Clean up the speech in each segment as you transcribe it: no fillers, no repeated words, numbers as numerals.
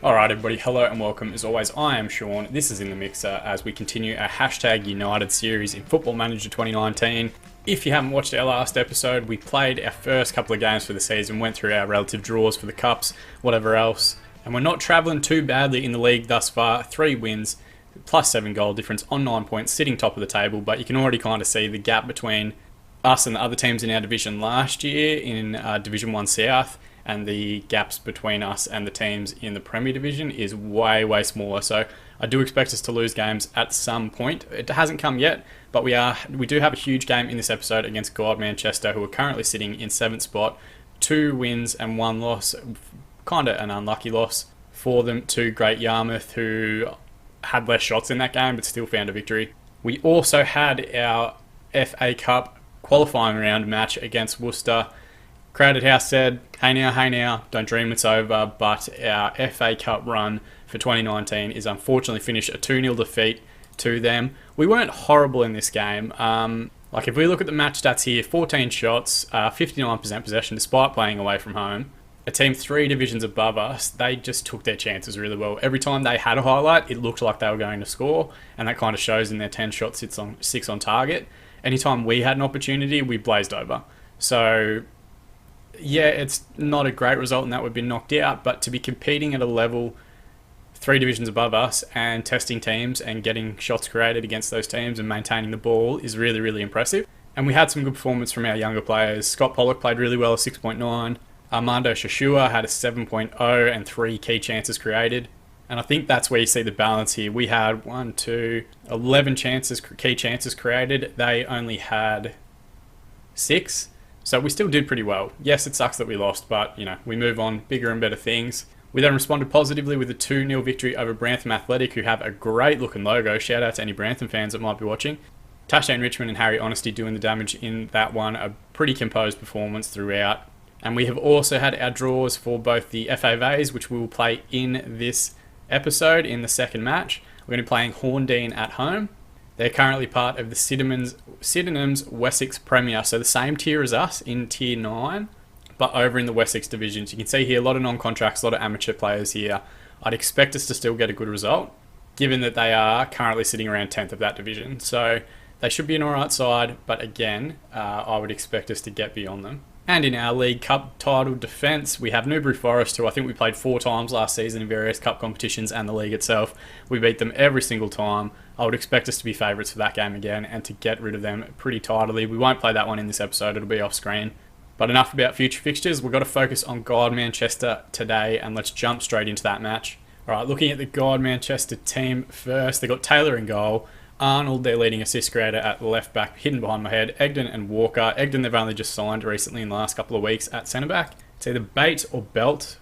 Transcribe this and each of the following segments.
Alright everybody, hello and welcome. As always, I am Sean. This is In The Mixer as we continue our Hashtag United series in Football Manager 2019. If you haven't watched our last episode, we played our first couple of games for the season, went through our relative draws for the cups, whatever else, and we're not travelling too badly in the league thus far. 3 wins, plus 7 goal difference on 9 points, sitting top of the table, but you can already kind of see the gap between us and the other teams in our division last year in Division 1 South. And the gaps between us and the teams in the Premier Division is way, way smaller. So I do expect us to lose games at some point. It hasn't come yet, but we do have a huge game in this episode against God Manchester, who are currently sitting in 7th spot. 2 wins and 1 loss. Kind of an unlucky loss for them to Great Yarmouth, who had less shots in that game, but still found a victory. We also had our FA Cup qualifying round match against Worcester. Crowded House said, hey now, don't dream it's over, but our FA Cup run for 2019 is unfortunately finished a 2-0 defeat to them. We weren't horrible in this game. If we look at the match stats here, 14 shots, 59% possession despite playing away from home. A team 3 divisions above us, they just took their chances really well. Every time they had a highlight, it looked like they were going to score, and that kind of shows in their 10 shots, 6 on target. Anytime we had an opportunity, we blazed over. So yeah, it's not a great result in that we've been knocked out, but to be competing at a level 3 divisions above us and testing teams and getting shots created against those teams and maintaining the ball is really, really impressive. And we had some good performance from our younger players. Scott Pollock played really well, a 6.9. Armando Shashua had a 7.0 and 3 key chances created. And I think that's where you see the balance here. We had 11 key chances created. They only had 6. So we still did pretty well. Yes, it sucks that we lost, but, we move on, bigger and better things. We then responded positively with a 2-0 victory over Brantham Athletic, who have a great looking logo. Shout out to any Brantham fans that might be watching. Tasha Richmond and Harry Honesty doing the damage in that one. A pretty composed performance throughout. And we have also had our draws for both the FAVs, which we will play in this episode in the second match. We're going to be playing Horndean at home. They're currently part of the Sydenham's Wessex Premier, so the same tier as us in Tier 9, but over in the Wessex divisions. You can see here a lot of non-contracts, a lot of amateur players here. I'd expect us to still get a good result, given that they are currently sitting around 10th of that division. So they should be an alright side, but again, I would expect us to get beyond them. And in our League Cup title defence, we have Newbury Forest, who I think we played 4 times last season in various cup competitions and the league itself. We beat them every single time. I would expect us to be favourites for that game again and to get rid of them pretty tidily. We won't play that one in this episode, it'll be off screen. But enough about future fixtures, we've got to focus on God Manchester today, and let's jump straight into that match. Alright, looking at the God Manchester team first, they've got Taylor in goal. Arnold, their leading assist creator at left back, hidden behind my head. Egdon and Walker. Egdon they've only just signed recently in the last couple of weeks at centre back. It's either Bate or Belt.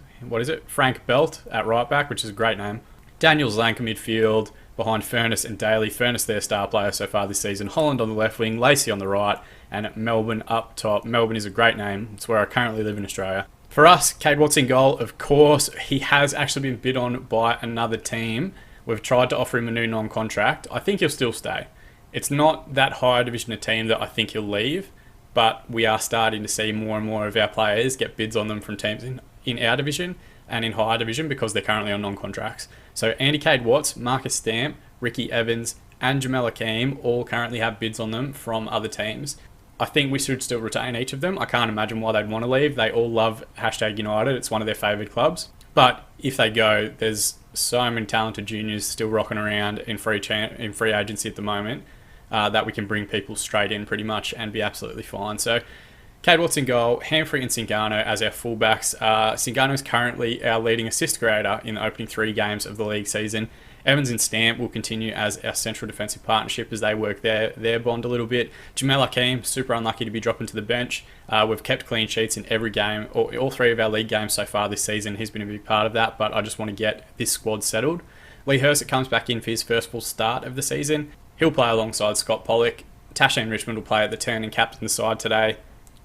Frank Belt at right back, which is a great name. Daniel Zanka midfield behind Furness and Daly. Furness their star player so far this season. Holland on the left wing, Lacey on the right, and Melbourne up top. Melbourne is a great name. It's where I currently live in Australia. For us, Cade Watts in goal, of course. He has actually been bid on by another team. We've tried to offer him a new non-contract. I think he'll still stay. It's not that higher division of team that I think he'll leave, but we are starting to see more and more of our players get bids on them from teams in our division and in higher division because they're currently on non-contracts. So Andy Cade Watts, Marcus Stamp, Ricky Evans, and Jamel Akeem all currently have bids on them from other teams. I think we should still retain each of them. I can't imagine why they'd want to leave. They all love Hashtag United. It's one of their favoured clubs. But if they go, there's so many talented juniors still rocking around in free agency at the moment that we can bring people straight in pretty much and be absolutely fine. So Cade Watts in goal, Hamfrey and Singano as our fullbacks. Singano is currently our leading assist creator in the opening 3 games of the league season. Evans and Stamp will continue as our central defensive partnership as they work their bond a little bit. Jamel Akeem, super unlucky to be dropping to the bench. We've kept clean sheets in every game, all 3 of our league games so far this season. He's been a big part of that, but I just want to get this squad settled. Lee Hurst comes back in for his first full start of the season. He'll play alongside Scott Pollock. Tasha Richmond will play at the 10 and captain the side today.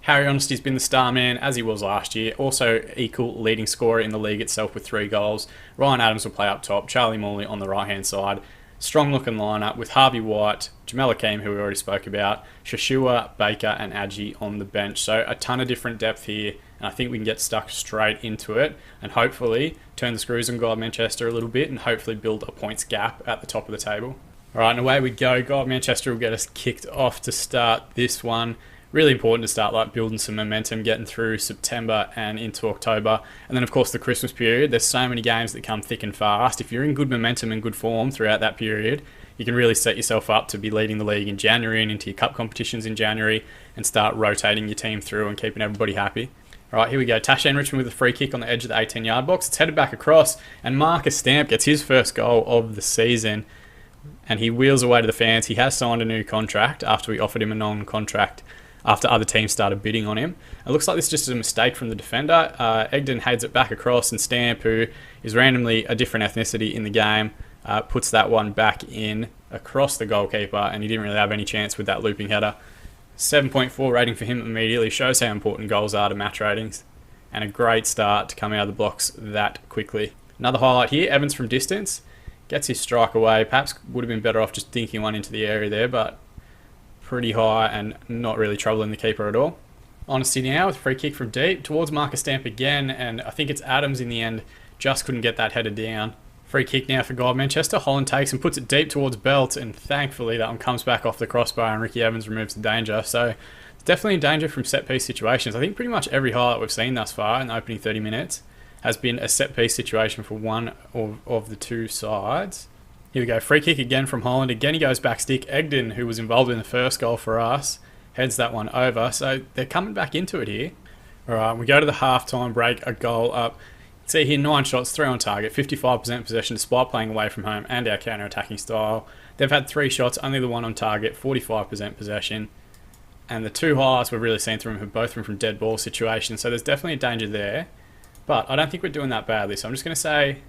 Harry Honesty's been the star man, as he was last year. Also equal leading scorer in the league itself with 3 goals. Ryan Adams will play up top. Charlie Morley on the right-hand side. Strong looking lineup with Harvey White, Jamel Akeem, who we already spoke about, Shashua, Baker and Adji on the bench. So a ton of different depth here and I think we can get stuck straight into it and hopefully turn the screws on God Manchester a little bit and hopefully build a points gap at the top of the table. All right, and away we go. God Manchester will get us kicked off to start this one. Really important to start building some momentum, getting through September and into October. And then, of course, the Christmas period. There's so many games that come thick and fast. If you're in good momentum and good form throughout that period, you can really set yourself up to be leading the league in January and into your cup competitions in January and start rotating your team through and keeping everybody happy. All right, here we go. Tashane Richmond with a free kick on the edge of the 18-yard box. It's headed back across, and Marcus Stamp gets his first goal of the season. And he wheels away to the fans. He has signed a new contract after we offered him a non-contract after other teams started bidding on him. It looks like this is just a mistake from the defender. Egdon heads it back across, and Stamp, who is randomly a different ethnicity in the game, puts that one back in across the goalkeeper, and he didn't really have any chance with that looping header. 7.4 rating for him immediately. Shows how important goals are to match ratings, and a great start to come out of the blocks that quickly. Another highlight here, Evans from distance. Gets his strike away. Perhaps would have been better off just dinking one into the area there, but pretty high and not really troubling the keeper at all. Honesty now with a free kick from deep towards Marcus Stamp again, and I think it's Adams in the end. Just couldn't get that header down. Free kick now for God Manchester. Holland takes and puts it deep towards Belt, and thankfully that one comes back off the crossbar and Ricky Evans removes the danger. So it's definitely in danger from set-piece situations. I think pretty much every highlight we've seen thus far in the opening 30 minutes has been a set-piece situation for one of the two sides. Here we go, free kick again from Holland. Again, he goes back stick. Egdon, who was involved in the first goal for us, heads that one over. So they're coming back into it here. All right, we go to the half-time break, a goal up. See here, 9 shots, 3 on target, 55% possession despite playing away from home and our counter-attacking style. They've had 3 shots, only the 1 on target, 45% possession. And the 2 highlights we've really seen through them have both been from dead ball situations, so there's definitely a danger there. But I don't think we're doing that badly, so I'm just going to say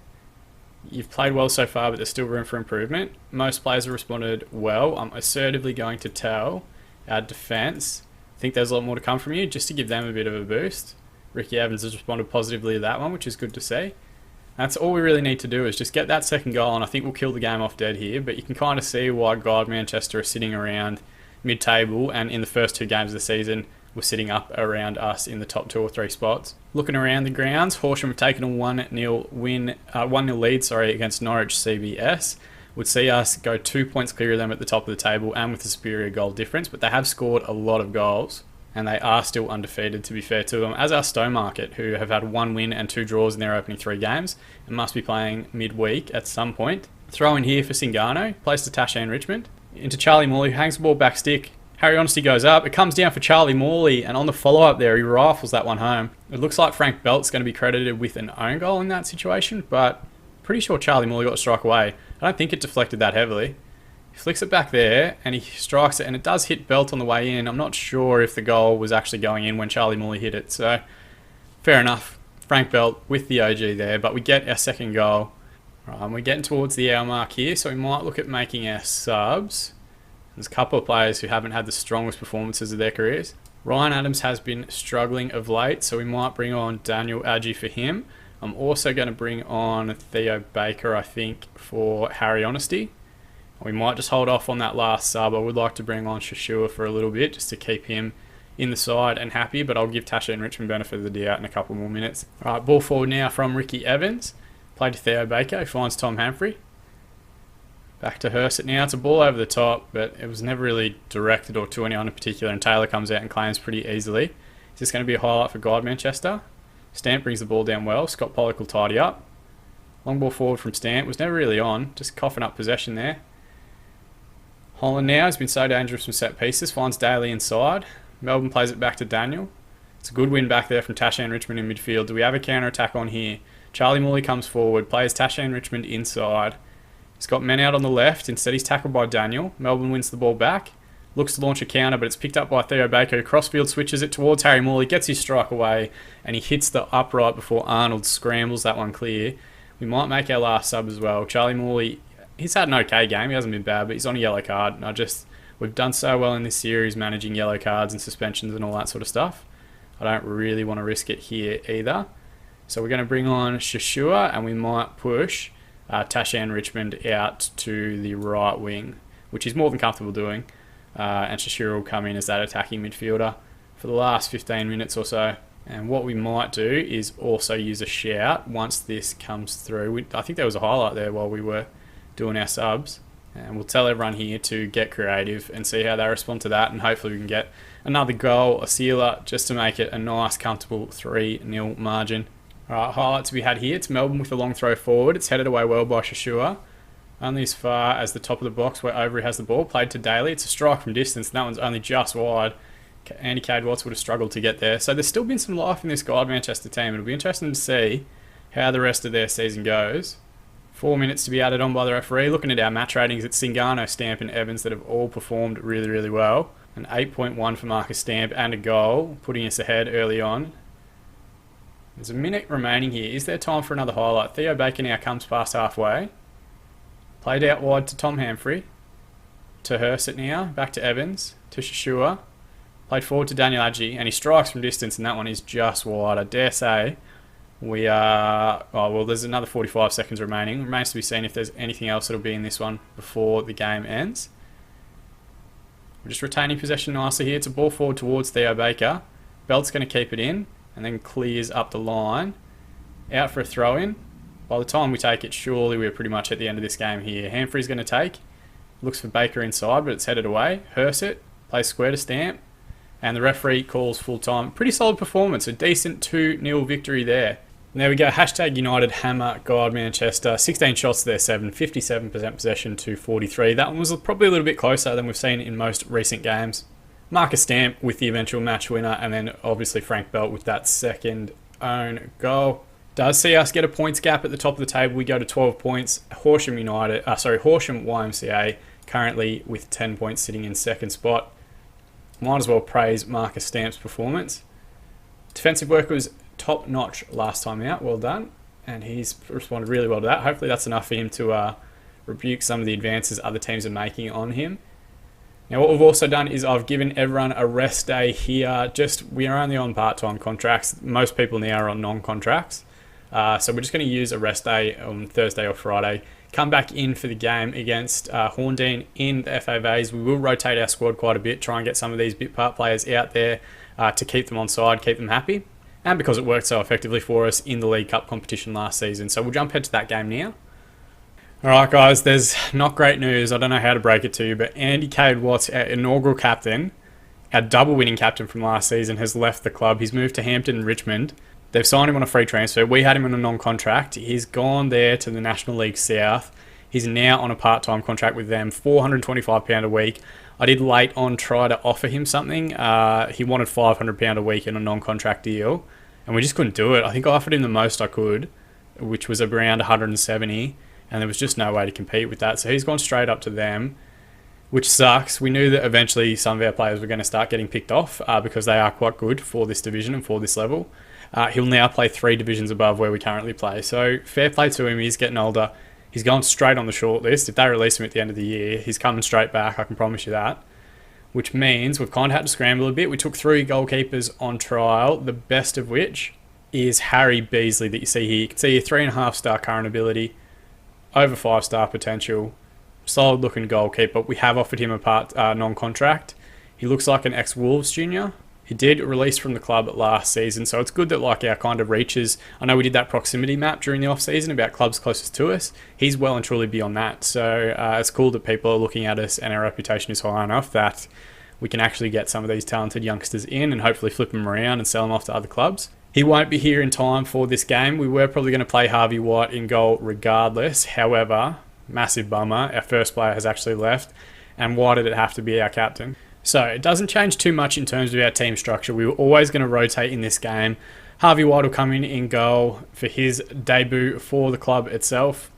you've played well so far, but there's still room for improvement. Most players have responded well. I'm assertively going to tell our defence, I think there's a lot more to come from you, just to give them a bit of a boost. Ricky Evans has responded positively to that one, which is good to see. That's all we really need to do is just get that second goal, and I think we'll kill the game off dead here. But you can kind of see why God Manchester are sitting around mid-table, and in the first 2 games of the season, we're sitting up around us in the top 2 or 3 spots. Looking around the grounds, Horsham have taken a 1-0 lead against Norwich CBS. Would see us go 2 points clear of them at the top of the table and with a superior goal difference, but they have scored a lot of goals. And they are still undefeated, to be fair to them, as are Stowmarket, who have had 1 win and 2 draws in their opening 3 games and must be playing midweek at some point. Throw in here for Singano, plays to Tashane Richmond. Into Charlie Morley, who hangs the ball back stick. Harry Honesty goes up, it comes down for Charlie Morley, and on the follow-up there, he rifles that one home. It looks like Frank Belt's going to be credited with an own goal in that situation, but pretty sure Charlie Morley got a strike away. I don't think it deflected that heavily. He flicks it back there and he strikes it, and it does hit Belt on the way in. I'm not sure if the goal was actually going in when Charlie Morley hit it, so fair enough. Frank Belt with the OG there, but we get our second goal. Right, we're getting towards the hour mark here, so we might look at making our subs. There's a couple of players who haven't had the strongest performances of their careers. Ryan Adams has been struggling of late, so we might bring on Daniel Adji for him. I'm also going to bring on Theo Baker, I think, for Harry Honesty. We might just hold off on that last sub. I would like to bring on Shashua for a little bit just to keep him in the side and happy, but I'll give Tasha and Richmond benefit of the doubt in a couple more minutes. All right, ball forward now from Ricky Evans. Played to Theo Baker, who finds Tom Humphrey. Back to Hurst now. It's a ball over the top, but it was never really directed or to anyone in particular, and Taylor comes out and claims pretty easily. Is this going to be a highlight for God Manchester? Stamp brings the ball down well. Scott Pollock will tidy up. Long ball forward from Stamp. Was never really on. Just coughing up possession there. Holland now has been so dangerous from set pieces. Finds Daly inside. Melbourne plays it back to Daniel. It's a good win back there from Tashane Richmond in midfield. Do we have a counter-attack on here? Charlie Morley comes forward. Plays Tashane Richmond inside. He's got men out on the left. Instead, he's tackled by Daniel. Melbourne wins the ball back. Looks to launch a counter, but it's picked up by Theo Baker. Crossfield switches it towards Harry Morley. Gets his strike away, and he hits the upright before Arnold scrambles that one clear. We might make our last sub as well. Charlie Morley, he's had an okay game. He hasn't been bad, but he's on a yellow card. And we've done so well in this series managing yellow cards and suspensions and all that sort of stuff. I don't really want to risk it here either. So we're going to bring on Shashua, and we might push Tashan Richmond out to the right wing, which he's more than comfortable doing. And Shashua will come in as that attacking midfielder for the last 15 minutes or so. And what we might do is also use a shout once this comes through. I think there was a highlight there while we were doing our subs. And we'll tell everyone here to get creative and see how they respond to that. And hopefully we can get another goal, a sealer, just to make it a nice, comfortable 3-0 margin. All right, highlights we had here. It's Melbourne with a long throw forward. It's headed away well by Shashua. Only as far as the top of the box where Overy has the ball. Played to Daly. It's a strike from distance, and that one's only just wide. Andy Cade-Watts would have struggled to get there. So there's still been some life in this God Manchester team. It'll be interesting to see how the rest of their season goes. 4 minutes to be added on by the referee. Looking at our match ratings, it's Cingano, Stamp and Evans that have all performed really, really well. An 8.1 for Marcus Stamp and a goal, putting us ahead early on. There's a minute remaining here. Is there time for another highlight? Theo Baker now comes past halfway. Played out wide to Tom Humphrey. To Hersett now. Back to Evans. To Shashua. Played forward to Daniel Adji. And he strikes from distance, and that one is just wide. I dare say we are... Oh, well, there's another 45 seconds remaining. Remains to be seen if there's anything else that'll be in this one before the game ends. We're just retaining possession nicely here. It's a ball forward towards Theo Baker. Belt's going to keep it in and then clears up the line. Out for a throw-in. By the time we take it, surely we're pretty much at the end of this game here. Humphrey's going to take. Looks for Baker inside, but it's headed away. Hersett plays square to Stamp. And the referee calls full time. Pretty solid performance. A decent 2-0 victory there. And there we go. Hashtag United Hammer God Manchester. 16 shots to their 7. 57% possession to 43. That one was probably a little bit closer than we've seen in most recent games. Marcus Stamp with the eventual match winner. And then obviously Frank Belt with that second own goal. Does see us get a points gap at the top of the table. We go to 12 points. Horsham YMCA currently with 10 points sitting in second spot. Might as well praise Marcus Stamp's performance. Defensive work was top notch last time out. Well done. And he's responded really well to that. Hopefully that's enough for him to rebuke some of the advances other teams are making on him. Now what we've also done is I've given everyone a rest day here. We are only on part-time contracts. Most people now are on non-contracts. So we're just going to use a rest day on Thursday or Friday. Come back in for the game against Horndean in the FAVs. We will rotate our squad quite a bit, try and get some of these bit part players out there to keep them on side, keep them happy. And because it worked so effectively for us in the League Cup competition last season. So we'll jump head to that game now. Alright guys, there's not great news. I don't know how to break it to you, but Andy Cade-Watts, our inaugural captain, our double winning captain from last season, has left the club. He's moved to Hampton and Richmond. They've signed him on a free transfer. We had him on a non-contract. He's gone there to the National League South. He's now on a part-time contract with them, £425 a week. I did late on try to offer him something. He wanted £500 a week in a non-contract deal, and we just couldn't do it. I think I offered him the most I could, which was around 170, and there was just no way to compete with that. So he's gone straight up to them, which sucks. We knew that eventually some of our players were going to start getting picked off because they are quite good for this division and for this level. He'll now play 3 divisions above where we currently play. So fair play to him. He's getting older. He's going straight on the short list. If they release him at the end of the year, he's coming straight back. I can promise you that. Which means we've kind of had to scramble a bit. We took 3 goalkeepers on trial, the best of which is Harry Beasley that you see here. You can see here 3.5-star current ability, over 5-star potential, solid looking goalkeeper. We have offered him a non-contract. He looks like an ex-Wolves junior. He did release from the club last season, so it's good that like our kind of reaches. I know we did that proximity map during the off-season about clubs closest to us. He's well and truly beyond that, so it's cool that people are looking at us and our reputation is high enough that we can actually get some of these talented youngsters in and hopefully flip them around and sell them off to other clubs. He won't be here in time for this game. We were probably going to play Harvey White in goal regardless. However, massive bummer, our first player has actually left, and why did it have to be our captain? So it doesn't change too much in terms of our team structure. We were always going to rotate in this game. Harvey White will come in goal for his debut for the club itself.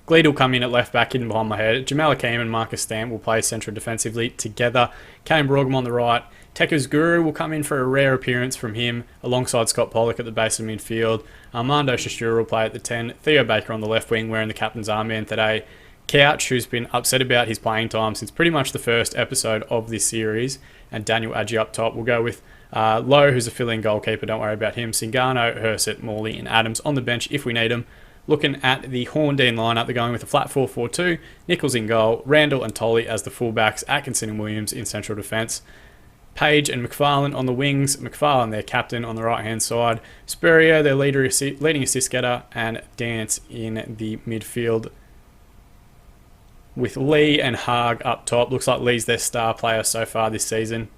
Gleed will come in at left back, hidden behind my head. Jamal Akeem and Marcus Stamp will play central defensively together. Kane Brogum on the right. Tekka's Guru will come in for a rare appearance from him alongside Scott Pollock at the base of midfield. Armando Shashura will play at the 10. Theo Baker on the left wing wearing the captain's armband today. Couch, who's been upset about his playing time since pretty much the first episode of this series, and Daniel Adji up top. We'll go with Lowe, who's a fill-in goalkeeper, don't worry about him. Cingano, Hersett, Morley and Adams on the bench if we need them. Looking at the Horndean lineup, they're going with a flat 4-4-2, Nichols in goal, Randall and Tolley as the fullbacks, Atkinson and Williams in central defence. Page and McFarlane on the wings. McFarlane, their captain, on the right-hand side. Spurrier, their leading assist getter. And Dance in the midfield, with Lee and Haag up top. Looks like Lee's their star player so far this season.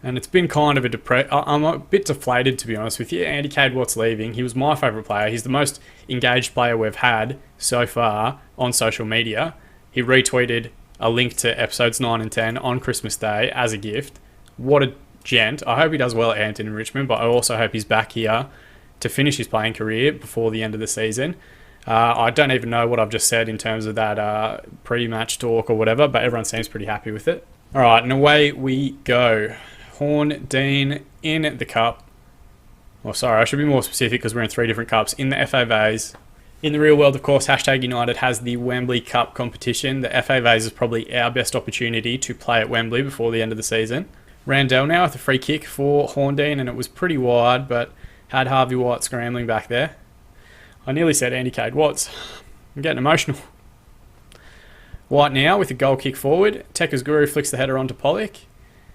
And it's been kind of I'm a bit deflated, to be honest with you. Andy Cade-Watt's leaving. He was my favourite player. He's the most engaged player we've had so far on social media. He retweeted a link to episodes 9 and 10 on Christmas Day as a gift. What a gent. I hope he does well at Hampton and Richmond, but I also hope he's back here to finish his playing career before the end of the season. I don't even know what I've just said in terms of that pre-match talk or whatever, but everyone seems pretty happy with it. All right, and away we go. Horn Dean in the cup. Well, sorry, I should be more specific because we're in 3 different cups. In the FA Vase. In the real world, of course, #United has the Wembley Cup competition. The FA Vase is probably our best opportunity to play at Wembley before the end of the season. Randell now with a free kick for Horndean, and it was pretty wide, but had Harvey White scrambling back there. I nearly said Andy Cade-Watts. I'm getting emotional. White now with a goal kick forward. Tekka's Guru flicks the header onto Pollock.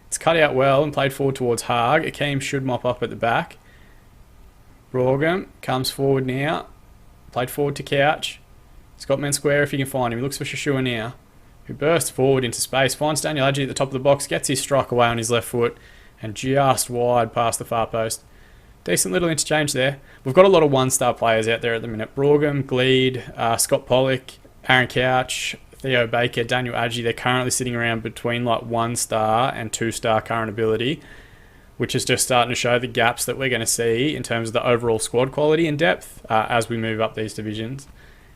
It's cut out well and played forward towards Haag. Akeem should mop up at the back. Brougham comes forward now. Played forward to Couch. He's got men square if he can find him. He looks for Shashua now, who bursts forward into space. Finds Daniel Adji at the top of the box. Gets his strike away on his left foot and just wide past the far post. Decent little interchange there. We've got a lot of one-star players out there at the minute. Brougham, Gleed, Scott Pollock, Aaron Couch, Theo Baker, Daniel Adji. They're currently sitting around between like 1-star and 2-star current ability, which is just starting to show the gaps that we're going to see in terms of the overall squad quality and depth as we move up these divisions.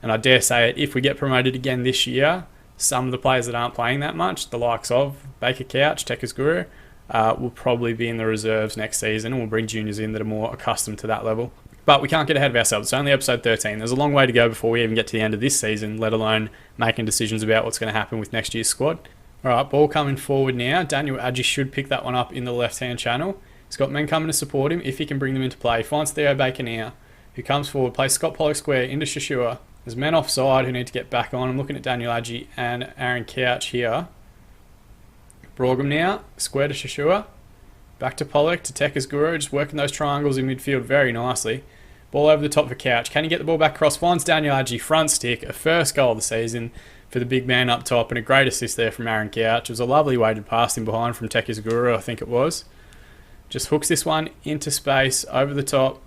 And I dare say it, if we get promoted again this year, some of the players that aren't playing that much, the likes of Baker Couch, Tekka's Guru, will probably be in the reserves next season, and we'll bring juniors in that are more accustomed to that level. But we can't get ahead of ourselves. It's only episode 13. There's a long way to go before we even get to the end of this season, let alone making decisions about what's going to happen with next year's squad. All right, ball coming forward now. Daniel Adji should pick that one up in the left-hand channel. He's got men coming to support him if he can bring them into play. He finds Theo Baker now, who comes forward, plays Scott Pollock square into Shashua. There's men offside who need to get back on. I'm looking at Daniel Adji and Aaron Couch here. Brougham now, square to Shashua. Back to Pollock, to Tekka's Guru, just working those triangles in midfield very nicely. Ball over the top for Couch. Can he get the ball back across? Finds Daniel Adji, front stick, a first goal of the season for the big man up top, and a great assist there from Aaron Couch. It was a lovely weighted pass in behind from Tekka's Guru, I think it was. Just hooks this one into space, over the top.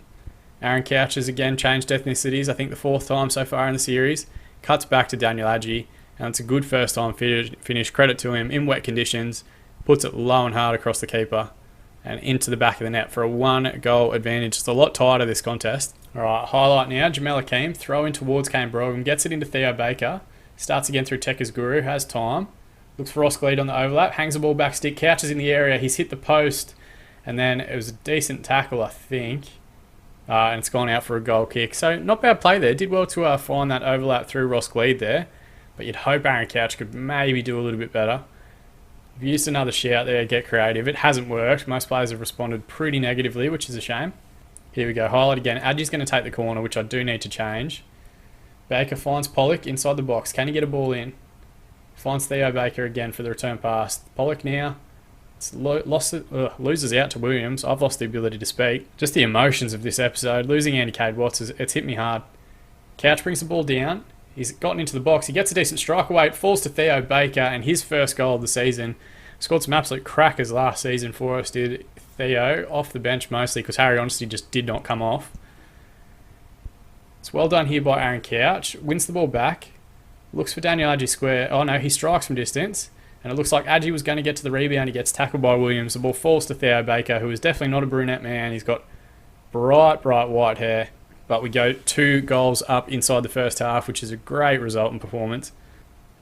Aaron Couch has again changed ethnicities, I think the 4th time so far in the series. Cuts back to Daniel Adji, and it's a good first time finish. Credit to him in wet conditions. Puts it low and hard across the keeper and into the back of the net for a 1-goal advantage. It's a lot tighter, this contest. All right, highlight now. Jamel Akeem, throw in towards Kane Brougham, gets it into Theo Baker. Starts again through Tekka's Guru, has time. Looks for Ross Gleed on the overlap, hangs the ball back stick, Couches in the area. He's hit the post, and then it was a decent tackle, I think. And it's gone out for a goal kick. So not bad play there. Did well to find that overlap through Ross Gleed there. But you'd hope Aaron Couch could maybe do a little bit better. We've used another shout there, get creative. It hasn't worked. Most players have responded pretty negatively, which is a shame. Here we go, highlight again. Adji's going to take the corner, which I do need to change. Baker finds Pollock inside the box. Can he get a ball in? Finds Theo Baker again for the return pass. Pollock now. Loses out to Williams. I've lost the ability to speak. Just the emotions of this episode. Losing Andy Cade-Watts, it's hit me hard. Couch brings the ball down. He's gotten into the box. He gets a decent strike away. It falls to Theo Baker, and his first goal of the season. Scored some absolute crackers last season for us, did Theo, off the bench mostly, because Harry honestly just did not come off. It's well done here by Aaron Couch. Wins the ball back. Looks for Daniel Adji square. Oh no, he strikes from distance. And it looks like Adji was going to get to the rebound. He gets tackled by Williams. The ball falls to Theo Baker, who is definitely not a brunette man. He's got bright white hair. But we go 2 goals up inside the first half, which is a great result and performance.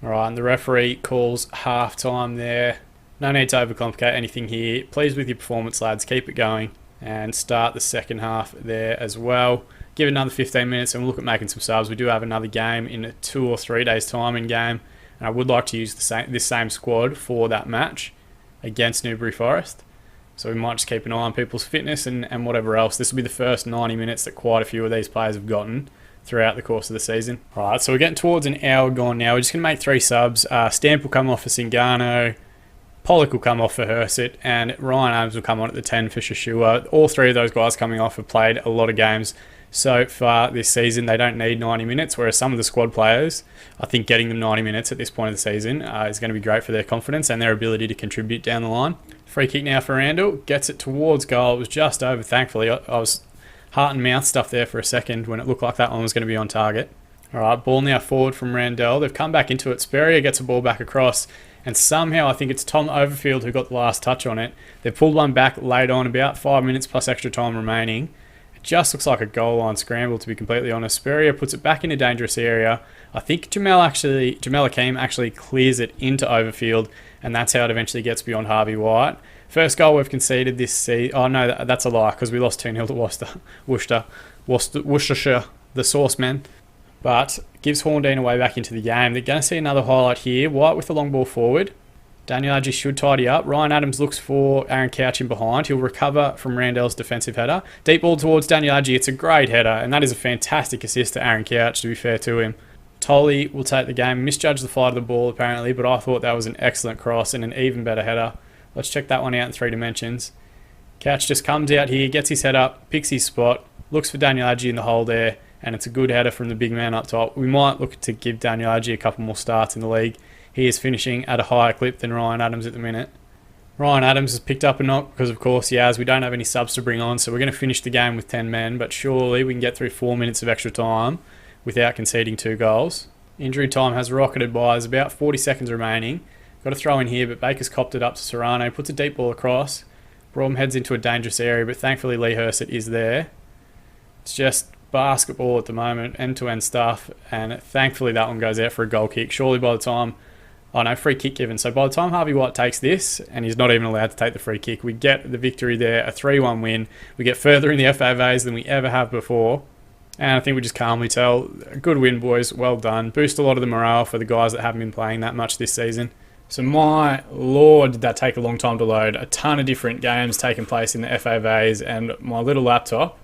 All right, and the referee calls half-time there. No need to overcomplicate anything here. Pleased with your performance, lads. Keep it going. And start the second half there as well. Give it another 15 minutes and we'll look at making some subs. We do have another game in 2 or 3 days' time in game. And I would like to use this same squad for that match against Newbury Forest. So we might just keep an eye on people's fitness and whatever else. This will be the first 90 minutes that quite a few of these players have gotten throughout the course of the season. All right, so we're getting towards an hour gone now. We're just going to make 3 subs. Stamp will come off for Singano. Pollock will come off for Hersit, and Ryan Adams will come on at the 10 for Shashua. All three of those guys coming off have played a lot of games so far this season. They don't need 90 minutes, whereas some of the squad players, I think getting them 90 minutes at this point of the season is going to be great for their confidence and their ability to contribute down the line. Free kick now for Randall. Gets it towards goal. It was just over, thankfully. I was heart and mouth stuff there for a second when it looked like that one was going to be on target. All right, ball now forward from Randall. They've come back into it. Spurrier gets a ball back across, and somehow I think it's Tom Overfield who got the last touch on it. They've pulled one back late on, about 5 minutes plus extra time remaining. It just looks like a goal line scramble, to be completely honest. Spurrier puts it back in a dangerous area. I think Jamel Akeem actually clears it into Overfield, and that's how it eventually gets beyond Harvey White. First goal we've conceded this season. Oh no, that's a lie, because we lost 2-0 to Worcestershire, the Saucemen. But gives Horndine away back into the game. They're going to see another highlight here. White with the long ball forward. Daniel Adji should tidy up. Ryan Adams looks for Aaron Couch in behind. He'll recover from Randell's defensive header. Deep ball towards Daniel Adji. It's a great header, and that is a fantastic assist to Aaron Couch, to be fair to him. Tolley will take the game. Misjudged the flight of the ball, apparently, but I thought that was an excellent cross and an even better header. Let's check that one out in 3 dimensions. Couch just comes out here, gets his head up, picks his spot, looks for Daniel Adji in the hole there, and it's a good header from the big man up top. We might look to give Daniel Adji a couple more starts in the league. He is finishing at a higher clip than Ryan Adams at the minute. Ryan Adams has picked up a knock because, of course, he has. We don't have any subs to bring on, so we're going to finish the game with 10 men, but surely we can get through 4 minutes of extra time without conceding 2 goals. Injury time has rocketed by. There's about 40 seconds remaining. Got to throw in here, but Baker's copped it up to Serrano. Puts a deep ball across. Brougham heads into a dangerous area, but thankfully Lee Hersit is there. It's just basketball at the moment, end-to-end stuff, and thankfully that one goes out for a goal kick. Surely by the time... Oh no, free kick given. So by the time Harvey White takes this, and he's not even allowed to take the free kick, we get the victory there, a 3-1 win. We get further in the FAVs than we ever have before. And I think we just calmly tell, good win, boys, well done. Boost a lot of the morale for the guys that haven't been playing that much this season. So my lord, did that take a long time to load. A ton of different games taking place in the FAVs, and my little laptop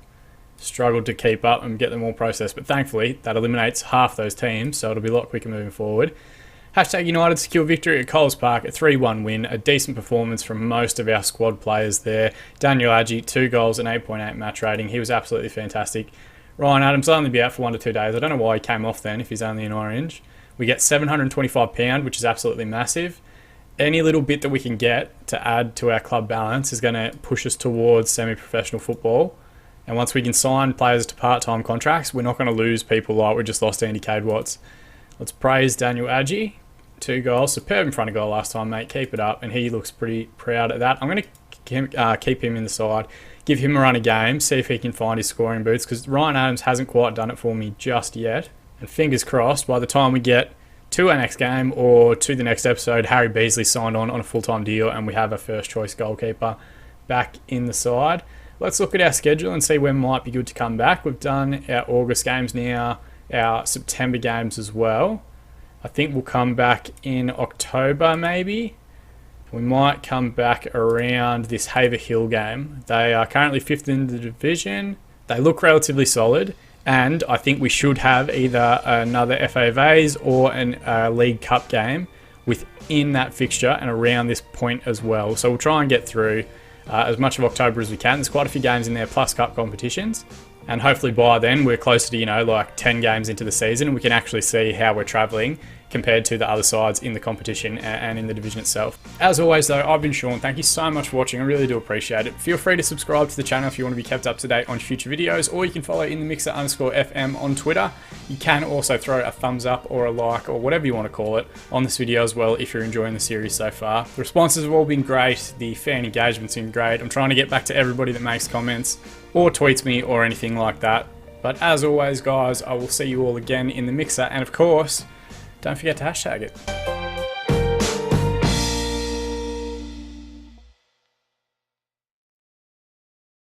struggled to keep up and get them all processed. But thankfully, that eliminates half those teams, so it'll be a lot quicker moving forward. Hashtag United secure victory at Coles Park, a 3-1 win, a decent performance from most of our squad players there. Daniel Adji, 2 goals and 8.8 match rating. He was absolutely fantastic. Ryan Adams will only be out for 1 to 2 days. I don't know why he came off then if he's only in orange. We get £725, which is absolutely massive. Any little bit that we can get to add to our club balance is going to push us towards semi-professional football. And once we can sign players to part-time contracts, we're not going to lose people like we just lost Andy Cade-Watts. Let's praise Daniel Adji. 2 goals. Superb in front of goal last time, mate. Keep it up. And he looks pretty proud of that. I'm going to keep him in the side. Give him a run of game. See if he can find his scoring boots. Because Ryan Adams hasn't quite done it for me just yet. And fingers crossed, by the time we get to our next game or to the next episode, Harry Beasley signed on a full-time deal and we have a first-choice goalkeeper back in the side. Let's look at our schedule and see when might be good to come back. We've done our August games now, our September games as well. I think we'll come back in October maybe. We might come back around this Haverhill game. They are currently 5th in the division. They look relatively solid. And I think we should have either another FAVs or a League Cup game within that fixture and around this point as well. So we'll try and get through as much of October as we can. There's quite a few games in there, plus cup competitions. And hopefully by then we're closer to, like 10 games into the season and we can actually see how we're travelling compared to the other sides in the competition and in the division itself. As always though, I've been Sean. Thank you so much for watching. I really do appreciate it. Feel free to subscribe to the channel if you want to be kept up to date on future videos, or you can follow _FM on Twitter. You can also throw a thumbs up or a like or whatever you want to call it on this video as well if you're enjoying the series so far. The responses have all been great. The fan engagement's been great. I'm trying to get back to everybody that makes comments or tweets me or anything like that. But as always guys, I will see you all again in the mixer, and of course, don't forget to hashtag it.